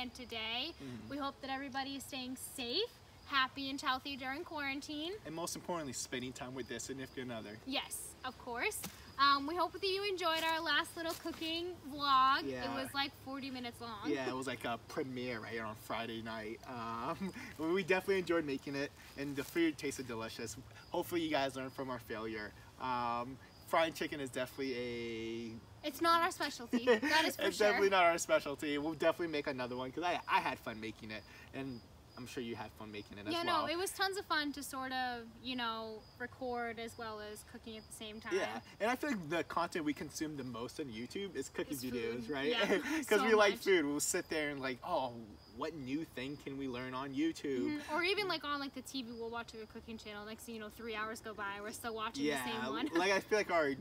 weekend today. We hope that everybody is staying safe, happy, and healthy during quarantine. And most importantly, spending time with their significant other. Yes, of course. We hope that you enjoyed our last little cooking vlog. Yeah. It was like 40 minutes long. Yeah, it was like a premiere right on Friday night. We definitely enjoyed making it, and the food tasted delicious. Hopefully you guys learned from our failure. Fried chicken is definitely It's not our specialty, that is for it's sure. definitely not our specialty. We'll definitely make another one, because I had fun making it, and I'm sure you had fun making it as well. Yeah, no, it was tons of fun to sort of, you know, record as well as cooking at the same time. Yeah, and I feel like the content we consume the most on YouTube is cooking videos, right? Yeah, Because so we like much. food. We'll sit there and like, oh, what new thing can we learn on YouTube? Or even like on like the TV, we'll watch like a cooking channel. Next thing you know, 3 hours go by, we're still watching the same one. Like I feel like our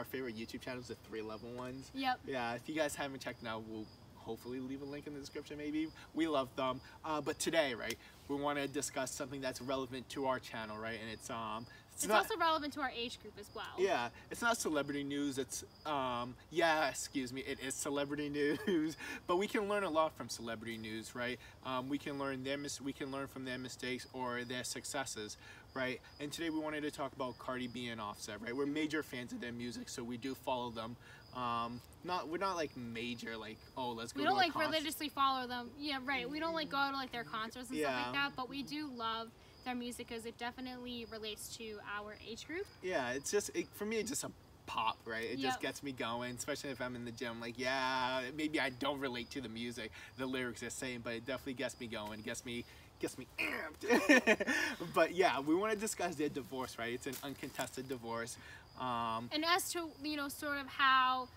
favorite YouTube channels are the 3-level ones. Yep. Yeah, if you guys haven't checked them out, we'll hopefully leave a link in the description maybe. We love them. But today, right, we want to discuss something that's relevant to our channel, right? And it's not, also relevant to our age group as well. yeah, it's not celebrity news. It's it is celebrity news, but we can learn a lot from celebrity news, right? We can learn from their mistakes or their successes, right? And today we wanted to talk about Cardi B and Offset, right? We're major fans of their music, so we do follow them. We're not like major, like, oh, let's go. We don't to a like concert. religiously follow them. Yeah, right. We don't like go to like their concerts and stuff like that, but we do love their music because it definitely relates to our age group. Yeah, it's just for me, it's just a pop, right? It just gets me going, especially if I'm in the gym. Like, yeah, maybe I don't relate to the music, the lyrics they're saying, but it definitely gets me going. It gets me amped. But yeah, we want to discuss their divorce, right? It's an uncontested divorce. And as to, you know, sort of how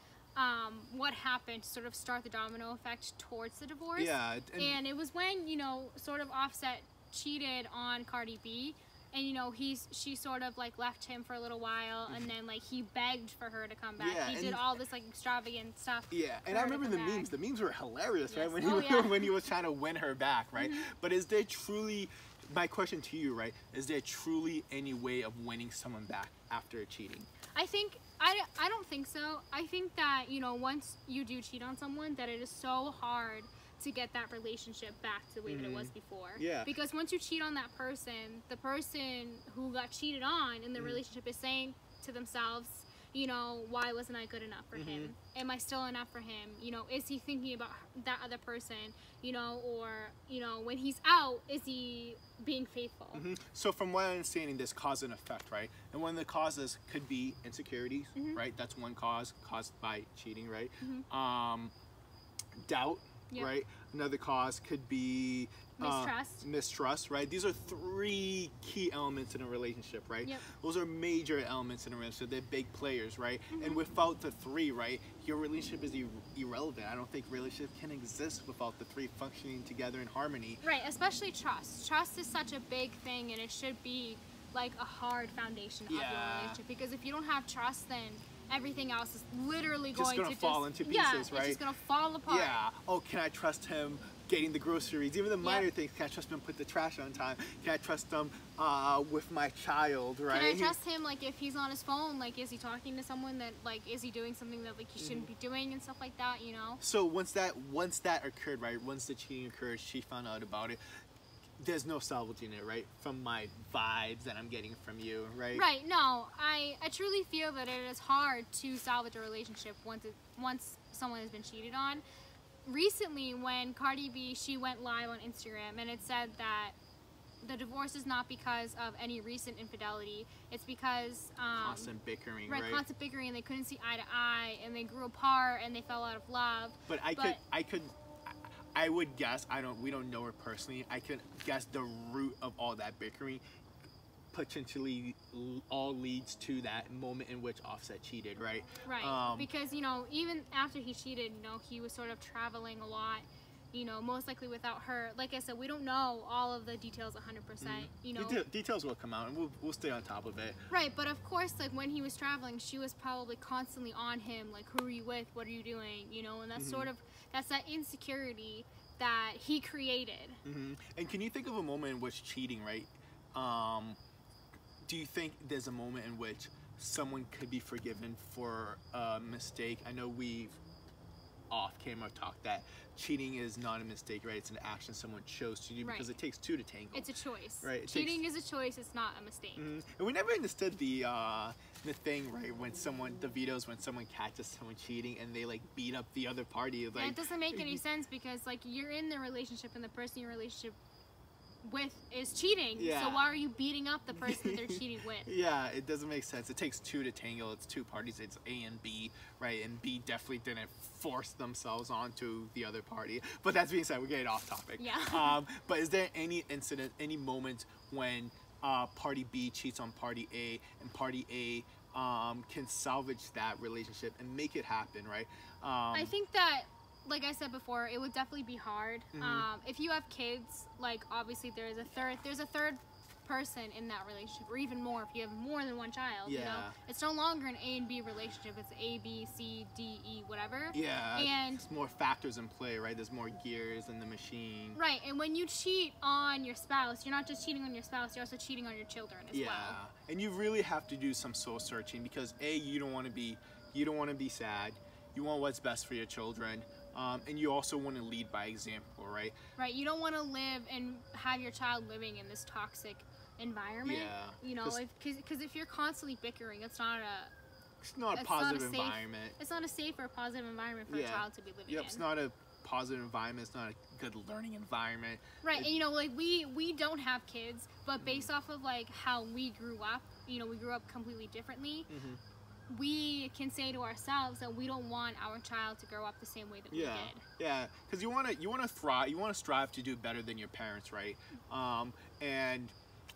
what happened to sort of start the domino effect towards the divorce. Yeah, and it was when, you know, sort of Offset cheated on Cardi B, and you know she sort of like left him for a little while, and then like he begged for her to come back. Yeah, he did all this like extravagant stuff. Yeah, and I remember the memes. The memes were hilarious, right? When when he was trying to win her back, right? But is there truly, my question to you, right? Is there truly any way of winning someone back after cheating? I don't think so. I think that, you know, once you do cheat on someone, that it is so hard to get that relationship back to the way that it was before. Yeah. Because once you cheat on that person, the person who got cheated on in the relationship is saying to themselves, you know, why wasn't I good enough for him? Am I still enough for him? You know, is he thinking about that other person? You know, or, you know, when he's out, is he being faithful? So from what I'm understanding, there's cause and effect, right? And one of the causes could be insecurities, right? That's one cause caused by cheating, right? Doubt, right? Another cause could be mistrust, right? These are 3 key elements in a relationship, right? Those are major elements in a relationship. They're big players, right? And without the 3, right, your relationship is irrelevant. I don't think relationship can exist without the 3 functioning together in harmony. Right, especially trust. Trust is such a big thing, and it should be like a hard foundation of your relationship, because if you don't have trust, then everything else is literally just going to fall into pieces, right? It's just gonna fall apart. Yeah. Oh, can I trust him getting the groceries? Even the minor things. Can I trust him put the trash on time? Can I trust him with my child, right? Can I trust him, like, if he's on his phone, like, is he talking to someone that, like, is he doing something that, like, he shouldn't be doing and stuff like that, you know? So once that occurred, right? Once the cheating occurred, she found out about it. There's no salvaging it, right? From my vibes that I'm getting from you, right? Right. No, I truly feel that it is hard to salvage a relationship once someone has been cheated on. Recently, when Cardi B, she went live on Instagram, and it said that the divorce is not because of any recent infidelity. It's because constant bickering, right? Constant bickering, and they couldn't see eye to eye, and they grew apart, and they fell out of love. But I would guess, we don't know her personally, I could guess the root of all that bickering potentially all leads to that moment in which Offset cheated, right? Right, because, you know, even after he cheated, you know, he was sort of traveling a lot, you know, most likely without her. Like I said, we don't know all of the details 100%, you know. Details will come out, and we'll stay on top of it. Right, but of course, like, when he was traveling, she was probably constantly on him, like, who are you with, what are you doing, you know, and that's sort of, that's that insecurity that he created. And can you think of a moment in which cheating, right, do you think there's a moment in which someone could be forgiven for a mistake? I know we've off-camera talk that cheating is not a mistake, right? It's an action someone chose to do because it takes two to tango. It's a choice. Right. Cheating is a choice. It's not a mistake. And we never understood the thing, right? When the videos when someone catches someone cheating and they like beat up the other party. Like, and it doesn't make any sense because like you're in the relationship and the person you're in a relationship with is cheating. Yeah. So why are you beating up the person that they're cheating with? Yeah, it doesn't make sense. It takes two to tango. It's two parties. It's A and B, right? And B definitely didn't force themselves onto the other party. But that's being said, we're getting off topic. Yeah. But is there any incident, any moment when party B cheats on party A and party A can salvage that relationship and make it happen, right? I think that, like I said before, it would definitely be hard. If you have kids, like obviously there's a third person in that relationship, or even more if you have more than one child. Yeah. You know, it's no longer an A and B relationship. It's A, B, C, D, E, whatever. Yeah. And there's more factors in play, right? There's more gears in the machine. Right. And when you cheat on your spouse, you're not just cheating on your spouse. You're also cheating on your children as well. And you really have to do some soul searching because you don't want to be sad. You want what's best for your children. And you also want to lead by example, right? Right. You don't want to live and have your child living in this toxic environment. Yeah. You know, because if you're constantly bickering, it's not a positive environment. It's not a safe or positive environment for a child to be living in. It's not a positive environment. It's not a good learning environment. Right. And you know, like we don't have kids, but based off of like how we grew up, you know, we grew up completely differently. We can say to ourselves that we don't want our child to grow up the same way that we did. Yeah, because you want to thrive. You want to strive to do better than your parents, right? And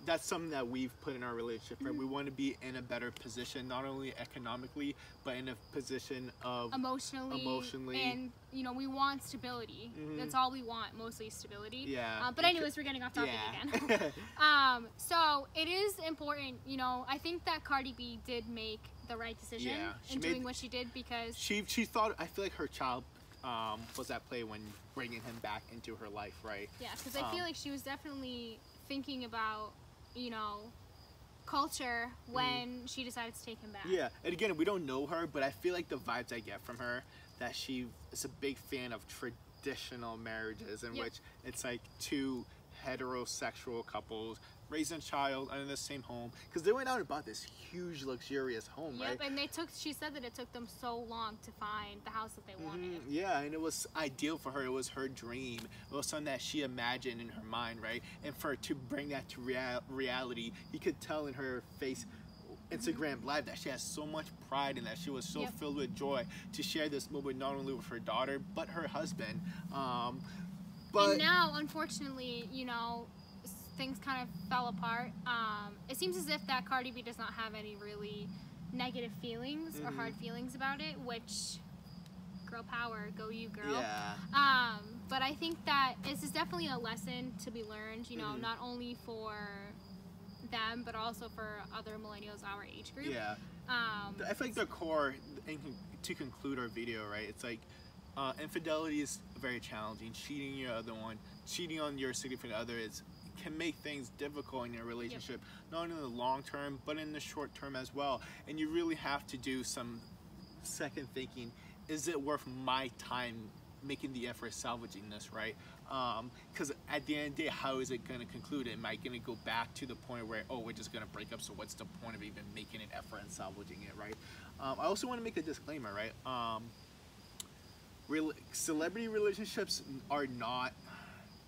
that's something that we've put in our relationship, right? We want to be in a better position, not only economically, but in a position of emotionally, and you know, we want stability. That's all we want, mostly stability. Yeah. But anyways, we're getting off topic again. So it is important, you know. I think that Cardi B did make the right decision in doing what she did because she thought. I feel like her child was at play when bringing him back into her life, right? Yeah, because I feel like she was definitely thinking about, you know, culture when she decided to take him back. Yeah, and again, we don't know her, but I feel like the vibes I get from her that she is a big fan of traditional marriages in which it's like two heterosexual couples raising a child in the same home, because they went out and bought this huge luxurious home, right? And she said that it took them so long to find the house that they wanted. Yeah, and it was ideal for her. It was her dream. It was something that she imagined in her mind, right? And for her to bring that to reality, you could tell in her face, Instagram live, that she has so much pride and that she was so filled with joy to share this moment not only with her daughter but her husband. And now, unfortunately, you know, things kind of fell apart. It seems as if that Cardi B does not have any really negative feelings or hard feelings about it, which, girl power, go you, girl. Yeah. But I think that this is definitely a lesson to be learned, you know, not only for them, but also for other millennials our age group. Yeah. I feel like the core, to conclude our video, right, it's like, infidelity is very challenging. Cheating on your significant other can make things difficult in your relationship, not only in the long term but in the short term as well. And you really have to do some second thinking. Is it worth my time making the effort salvaging this, right? Because at the end of the day, how is it going to conclude? Am I going to go back to the point where, oh, we're just going to break up, so what's the point of even making an effort and salvaging it, right? I also want to make a disclaimer, right? Celebrity relationships are not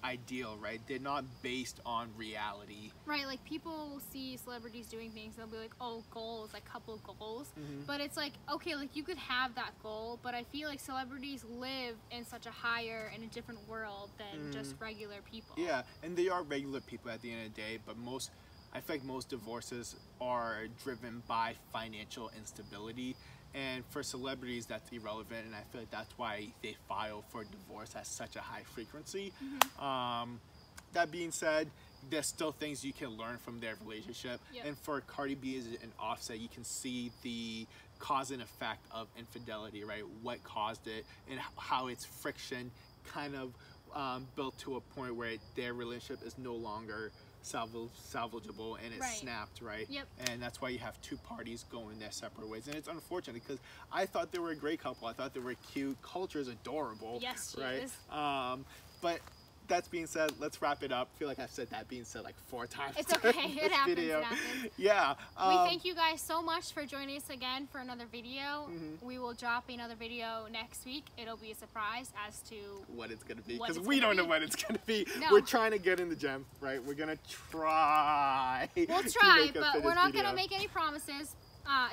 ideal, right? They're not based on reality. Right, like people will see celebrities doing things, they'll be like, oh, goals, like couple goals. But it's like, okay, like you could have that goal, but I feel like celebrities live in such a higher and a different world than just regular people. Yeah, and they are regular people at the end of the day, but I feel like most divorces are driven by financial instability. And for celebrities, that's irrelevant, and I feel like that's why they file for divorce at such a high frequency. That being said, there's still things you can learn from their relationship. And for Cardi B and Offset, you can see the cause and effect of infidelity, right? What caused it, and how its friction kind of built to a point where their relationship is no longer salvageable, and it Right. snapped, right? Yep. And that's why you have two parties going their separate ways, and it's unfortunate because I thought they were a great couple. I thought they were cute. Culture is adorable. Yes, she right? is. But that's being said, let's wrap it up. I feel like I've said that being said like 4 times. It's okay. during It this happens. video. It happens. Yeah. We thank you guys so much for joining us again for another video. Mm-hmm. We will drop another video next week. It'll be a surprise as to what it's gonna be, what because it's we gonna don't know be. what it's gonna be. No. We're trying to get in the gym, right? We're gonna try. We'll to try, make a but fitness we're not video. gonna make any promises.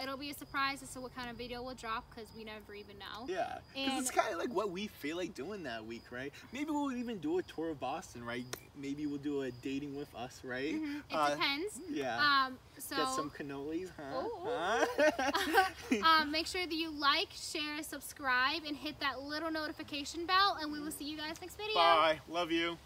It'll be a surprise as to what kind of video we'll drop because we never even know. Yeah, because And- it's kind of like what we feel like doing that week, right? Maybe we'll even do a tour of Boston, right? Maybe we'll do a dating with us, right? It depends. Yeah. So Get some cannolis, huh? Ooh. Huh? Make sure that you like, share, subscribe, and hit that little notification bell, and we will see you guys next video. Bye. Love you.